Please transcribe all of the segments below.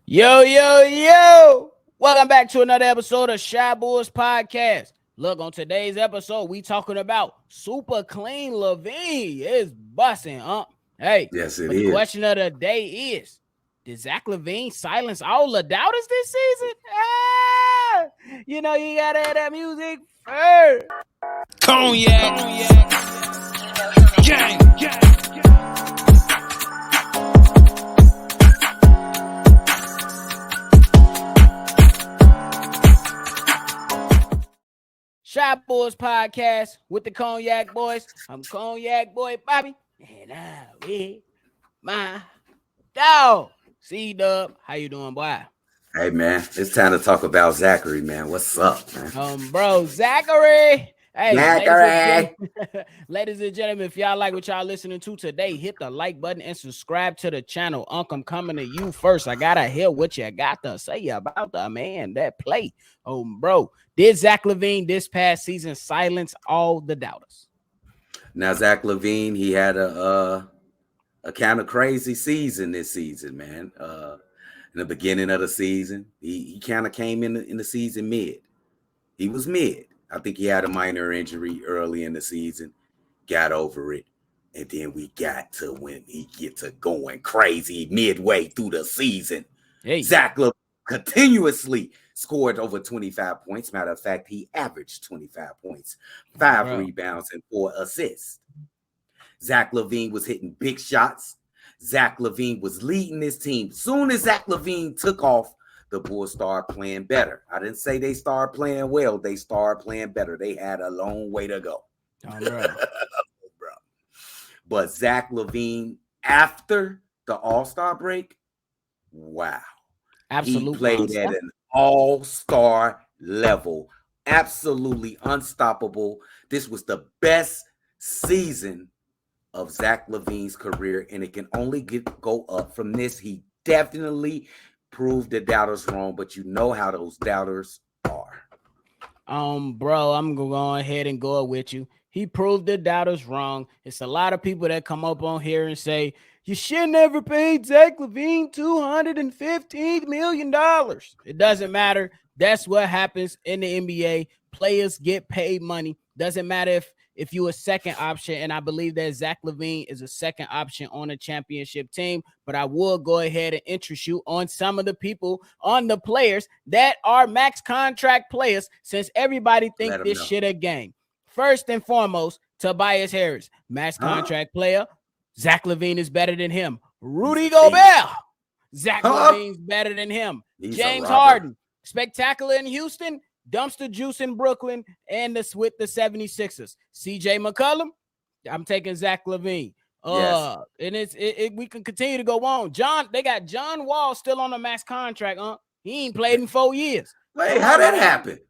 Yo, yo, yo! Welcome back to another episode of Shy Bulls Podcast. Look, on today's episode, we talking about Super Clean LaVine is busting, huh? Hey, Yes, it but the is. question of the day is, did Zach LaVine silence all the doubters this season? You know you gotta have that music first. Cognac, gang, gang. Shy Boys Podcast with the Cognac Boys. I'm Cognac Boy Bobby, and I'm with my dog, CDubb. How you doing, boy? Hey, man, it's time to talk about Zachary, man. What's up, man? Bro, Zachary. Hey, Zachary. ladies and gentlemen, if y'all like what y'all listening to today, hit the like button and subscribe to the channel. I'm coming to you first. I gotta hear what you got to say about the man that play. Bro, did Zach LaVine this past season silence all the doubters? Now, Zach LaVine, he had a kind of crazy season this season, man. In the beginning of the season, he kind of came in the season mid. He was mid. I think he had a minor injury early in the season, got over it, and then we got to when he gets to going crazy midway through the season. Hey. Zach LaVine continuously scored over 25 points. Matter of fact, he averaged 25 points, 5 rebounds, and 4 assists. Zach LaVine was hitting big shots. Zach LaVine was leading his team. Soon as Zach LaVine took off, the Bulls started playing better. I didn't say they started playing well. They started playing better. They had a long way to go. Bro. But Zach LaVine, after the All-Star break, wow. Absolutely. He played at an all-star level. Absolutely unstoppable. This was the best season of Zach LaVine's career, and it can only go up from this. He definitely proved the doubters wrong, but you know how those doubters are. Bro, I'm gonna go ahead and go with you. He proved the doubters wrong. It's a lot of people that come up on here and say, you should never paid Zach LaVine $215 million. It doesn't matter. That's what happens in the NBA. Players get paid money. Doesn't matter if you're a second option, and I believe that Zach LaVine is a second option on a championship team, but I will go ahead and interest you on some of the people, on the players that are max contract players, since everybody thinks this shit a game. First and foremost, Tobias Harris, max contract player. Zach LaVine is better than him. Rudy Gobert, Zach LaVine's better than him. James Harden, spectacular in Houston, dumpster juice in Brooklyn, and with the 76ers. CJ McCollum, I'm taking Zach LaVine. Yes. And we can continue to go on. They got John Wall still on a max contract. He ain't played in 4 years. Wait, how that happened?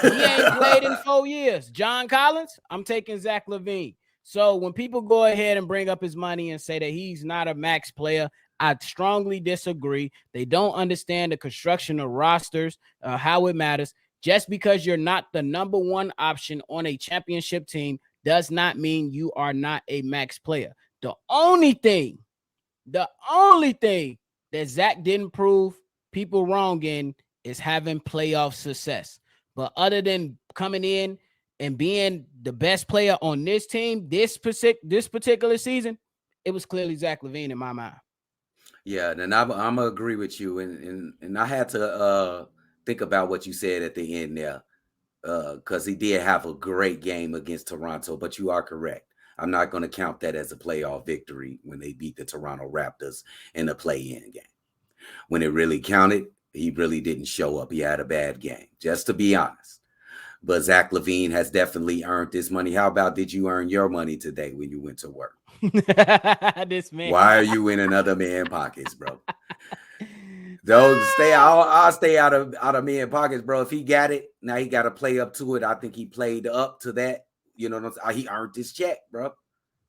He ain't played in 4 years. John Collins, I'm taking Zach LaVine. So when people go ahead and bring up his money and say that he's not a max player, I strongly disagree. They don't understand the construction of rosters, how it matters. Just because you're not the number one option on a championship team does not mean you are not a max player. The only thing that Zach didn't prove people wrong in is having playoff success. But other than coming in and being the best player on this team, this particular season, it was clearly Zach LaVine in my mind. Yeah, and I'm gonna agree with you, and I had to think about what you said at the end there, because he did have a great game against Toronto. But you are correct. I'm not going to count that as a playoff victory when they beat the Toronto Raptors in the play-in game. When it really counted, he really didn't show up. He had a bad game, just to be honest. But Zach LaVine has definitely earned this money. How about did you earn your money today when you went to work? This man. Why are you in another man's pockets, bro? Don't stay. I'll stay out of men's pockets, bro. If he got it, now he got to play up to it. I think he played up to that. You know what I'm saying? He earned his check, bro.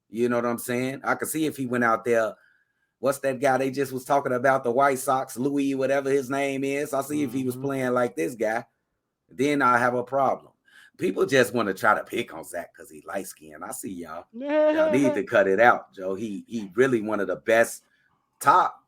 You know what I'm saying? I could see if he went out there. What's that guy they just was talking about? The White Sox, Louis, whatever his name is. I see if he was playing like this guy, then I have a problem. People just want to try to pick on Zach because he light skinned. I see y'all. Y'all need to cut it out, Joe. He really one of the best top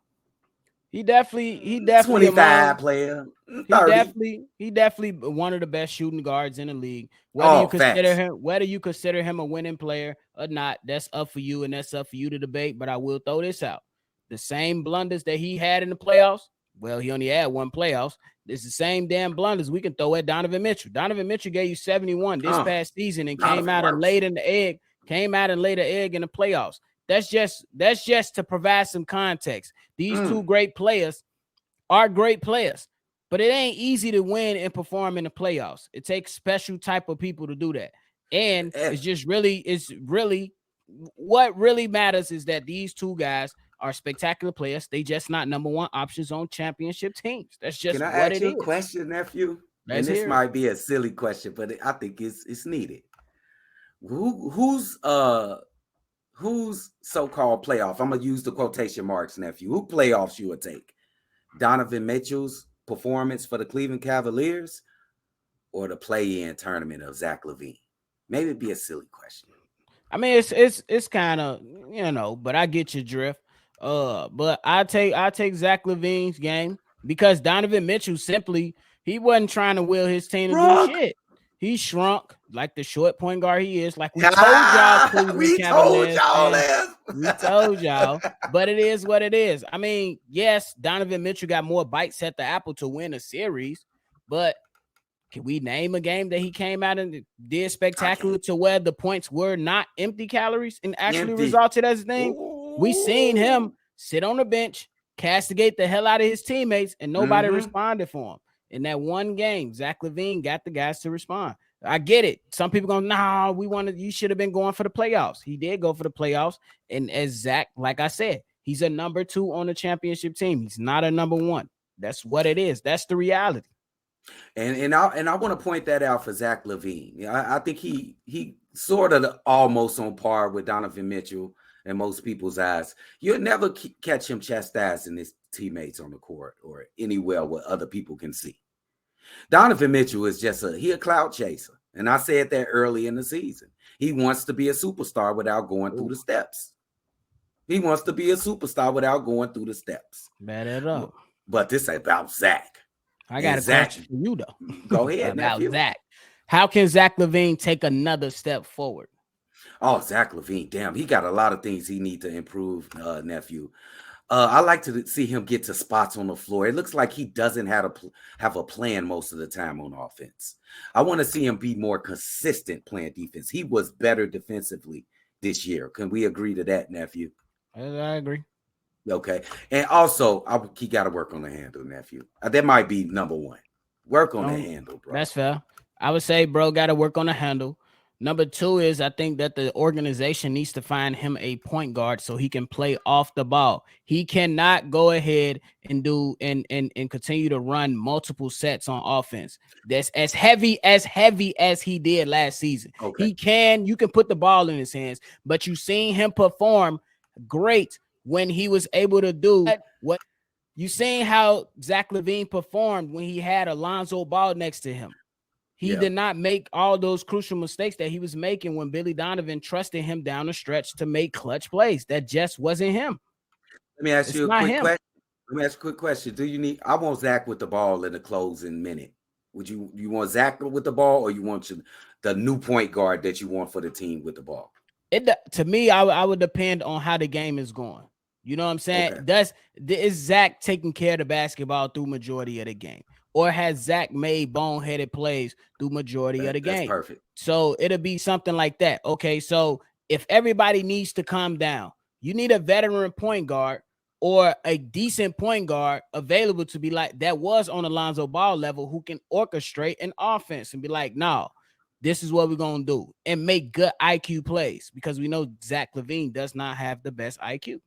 he definitely 25 among player, He 30. definitely, he definitely one of the best shooting guards in the league. Oh, facts. Whether you consider him a winning player or not, that's up for you, and that's up for you to debate. But I will throw this out: the same blunders that he had in the playoffs. Well, he only had one playoffs. It's the same damn blunders we can throw at Donovan Mitchell. Donovan Mitchell gave you 71 this past season and came Donovan out and works. laid in the egg. Came out and laid an egg in the playoffs. That's just to provide some context. These two great players are great players, but it ain't easy to win and perform in the playoffs. It takes special type of people to do that. And Eh, it's really what really matters is that these two guys are spectacular players. They just not number one options on championship teams. That's Can just I what ask it you a is. question, nephew? And Let's this hear it. might be a silly question, but I think it's needed. Who's so-called playoff? I'm gonna use the quotation marks, nephew. Who playoffs you would take? Donovan Mitchell's performance for the Cleveland Cavaliers or the play-in tournament of Zach LaVine? Maybe it'd be a silly question. I mean, it's kind of but I get your drift. But I take Zach LaVine's game because Donovan Mitchell simply he wasn't trying to will his team to do Rock. shit. He shrunk like the short point guard he is. Like we told y'all, Cleveland We told Cavaliers y'all fans. this. We told y'all, but it is what it is. I mean, yes, Donovan Mitchell got more bites at the apple to win a series, but can we name a game that he came out and did I spectacular can't. to where the points were not empty calories and actually Empty. resulted as a thing? We seen him Ooh. sit on the bench, castigate the hell out of his teammates, and nobody Mm-hmm. responded for him. In that one game, Zach LaVine got the guys to respond. I get it. Some people going, nah, you should have been going for the playoffs. He did go for the playoffs. And as Zach, like I said, he's a number 2 on the championship team. He's not a number 1. That's what it is. That's the reality. And I want to point that out for Zach LaVine. I think he sort of almost on par with Donovan Mitchell in most people's eyes. You'll never catch him chastising his teammates on the court or anywhere where other people can see. Donovan Mitchell is just a cloud chaser. And I said that early in the season. He wants to be a superstar without going through the steps. He wants to be a superstar without going through the steps. Bet it up. But this is about Zach. I got a question for you though. Go ahead, about nephew. Zach. How can Zach LaVine take another step forward? Oh, Zach LaVine, damn, he got a lot of things he need to improve, nephew. I like to see him get to spots on the floor. It looks like he doesn't have a plan most of the time on offense. I want to see him be more consistent playing defense. He was better defensively this year. Can we agree to that, nephew? I agree. Okay. And also, he got to work on the handle, nephew. That might be number 1. Work on the handle, bro. That's fair. I would say, bro, got to work on the handle. Number 2 is I think that the organization needs to find him a point guard so he can play off the ball. He cannot go ahead and do and continue to run multiple sets on offense. That's as heavy as he did last season. Okay. You can put the ball in his hands, but you seen him perform great when he was able to do what you seen how Zach LaVine performed when he had Alonzo Ball next to him. He did not make all those crucial mistakes that he was making when Billy Donovan trusted him down the stretch to make clutch plays. That just wasn't him. Let me ask It's you a not quick him. question. Let me ask you a quick question. Do you need? I want Zach with the ball in the closing minute. Would you want Zach with the ball, or you want the new point guard that you want for the team with the ball? To me, I would depend on how the game is going. You know what I'm saying? Okay. Is Zach taking care of the basketball through majority of the game? Or has Zach made boneheaded plays through majority of the That's game? perfect. So it'll be something like that. Okay, so if everybody needs to calm down, you need a veteran point guard or a decent point guard available to be like that was on Alonzo Ball level who can orchestrate an offense and be like, no, this is what we're going to do and make good IQ plays because we know Zach LaVine does not have the best IQ.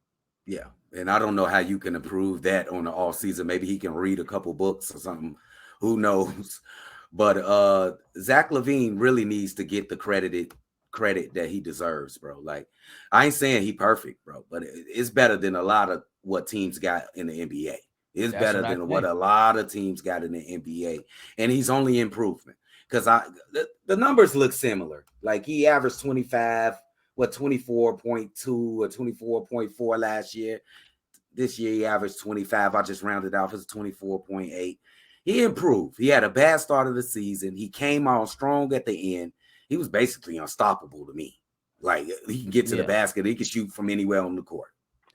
Yeah. And I don't know how you can improve that on the all season. Maybe he can read a couple books or something. Who knows? But Zach LaVine really needs to get the credit that he deserves, bro. Like, I ain't saying he perfect, bro, but it's better than a lot of what teams got in the NBA. It's better than what a lot of teams got in the NBA. And he's only improvement. Because the numbers look similar. Like he averaged 24.2 or 24.4 last year. This year he averaged 25. I just rounded off as 24.8. He improved. He had a bad start of the season. He came on strong at the end. He was basically unstoppable to me. Like, he can get to the basket. He can shoot from anywhere on the court.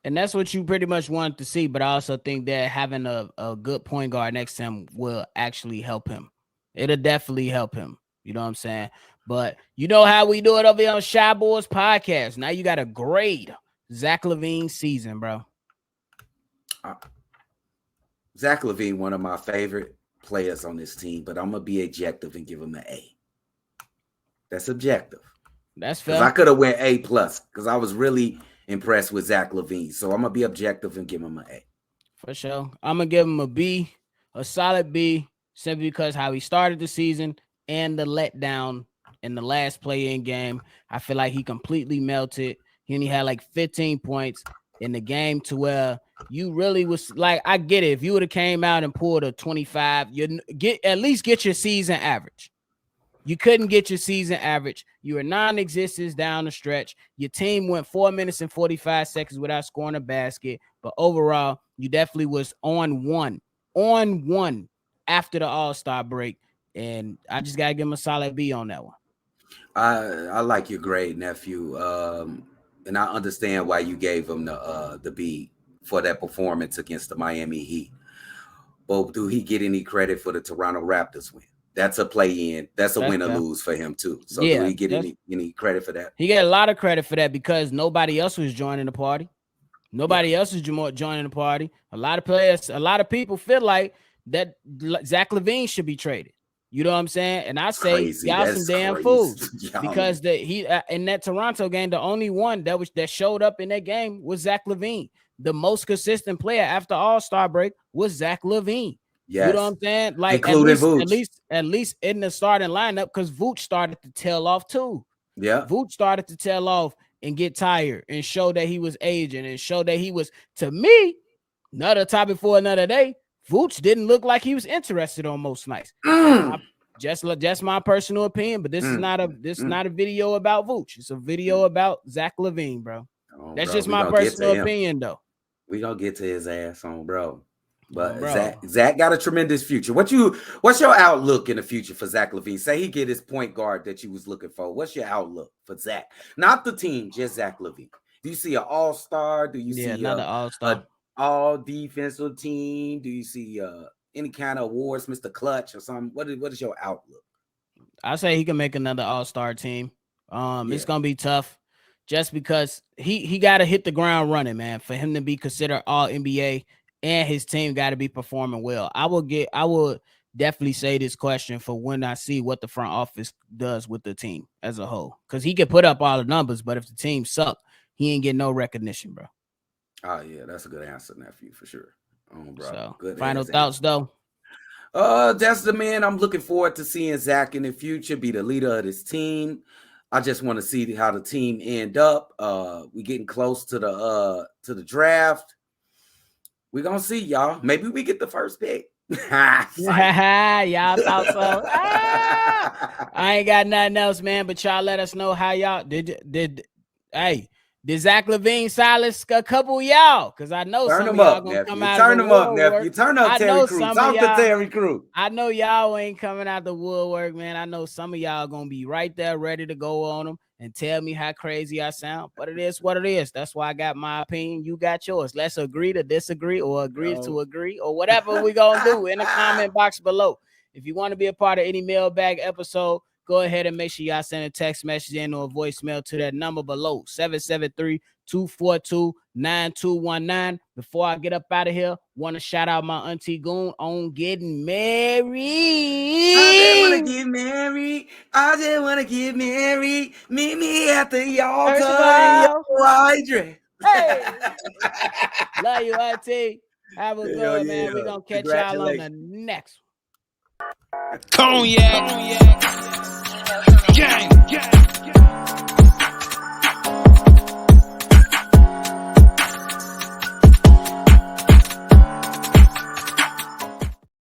And that's what you pretty much wanted to see. But I also think that having a good point guard next to him will actually help him. It'll definitely help him. You know what I'm saying? But you know how we do it over here on Shy Boys Podcast. Now you got to grade Zach LaVine season, bro. Zach LaVine, one of my favorite players on this team, but I'm going to be objective and give him an A. That's objective. That's fair. I could have went A+ because I was really impressed with Zach LaVine. So I'm going to be objective and give him an A. For sure. I'm going to give him a B, a solid B, simply because how he started the season and the letdown in the last play-in game. I feel like he completely melted. He only had like 15 points in the game to where you really was like, I get it. If you would have came out and pulled a 25, you at least get your season average. You couldn't get your season average. You were non-existent down the stretch. Your team went 4 minutes and 45 seconds without scoring a basket. But overall, you definitely was on one after the All-Star break. And I just got to give him a solid B on that one. I like your grade, nephew. And I understand why you gave him the B for that performance against the Miami Heat. But do he get any credit for the Toronto Raptors win? That's a play-in. That's a win or lose for him too. So do he get any credit for that? He got a lot of credit for that because nobody else was joining the party. Nobody else is joining the party. A lot of players, a lot of people feel like that Zach LaVine should be traded. You know what I'm saying? And I say y'all some damn fools because he in that Toronto game, the only one that showed up in that game was Zach LaVine. The most consistent player after All-Star break was Zach LaVine. Yes. You know what I'm saying? Like at least in the starting lineup, because Vooch started to tail off too. Yeah, Vooch started to tail off and get tired and show that he was aging and show that he was, to me, another topic for another day. Vooch didn't look like he was interested on most nights. Just my personal opinion, but this is not a video about Vooch. It's a video about Zach LaVine, bro. That's just my personal opinion, though. We gonna get to his ass on, bro. But Zach got a tremendous future. What's your outlook in the future for Zach LaVine? Say he get his point guard that you was looking for. What's your outlook for Zach? Not the team, just Zach LaVine. Do you see an all-star? Do you see another all-star? All-defensive team? Do you see any kind of awards, Mr. Clutch or something? What is your outlook? I say he can make another all-star team. It's gonna be tough just because he got to hit the ground running, man, for him to be considered all NBA. And his team got to be performing well. I would definitely say this question for when I see what the front office does with the team as a whole. Because he can put up all the numbers, but if the team suck, he ain't getting no recognition, bro. Oh, yeah, that's a good answer, nephew, for sure. Bro. So, good final thoughts, though? That's the man I'm looking forward to seeing Zach in the future be the leader of this team. I just want to see how the team end up. We getting close to the draft. We're going to see, y'all. Maybe we get the first pick. Y'all thought so? I ain't got nothing else, man, but y'all let us know how y'all did Zach LaVine silence a couple of y'all? Because I know some of y'all going to come out of the woodwork. Turn up, Terry Crews. Talk to Terry Crews. I know y'all ain't coming out the woodwork, man. I know some of y'all going to be right there ready to go on them and tell me how crazy I sound. But it is what it is. That's why I got my opinion. You got yours. Let's agree to disagree or agree to agree or whatever we're going to do in the comment box below. If you want to be a part of any mailbag episode, go ahead and make sure y'all send a text message in or a voicemail to that number below, 773-242-9219. Before I get up out of here, want to shout out my auntie Goon on getting married. I just want to get married. Meet me at the altar. Hey, love you, auntie. Have a good one, man. We're going to catch y'all on the next one. Cognac.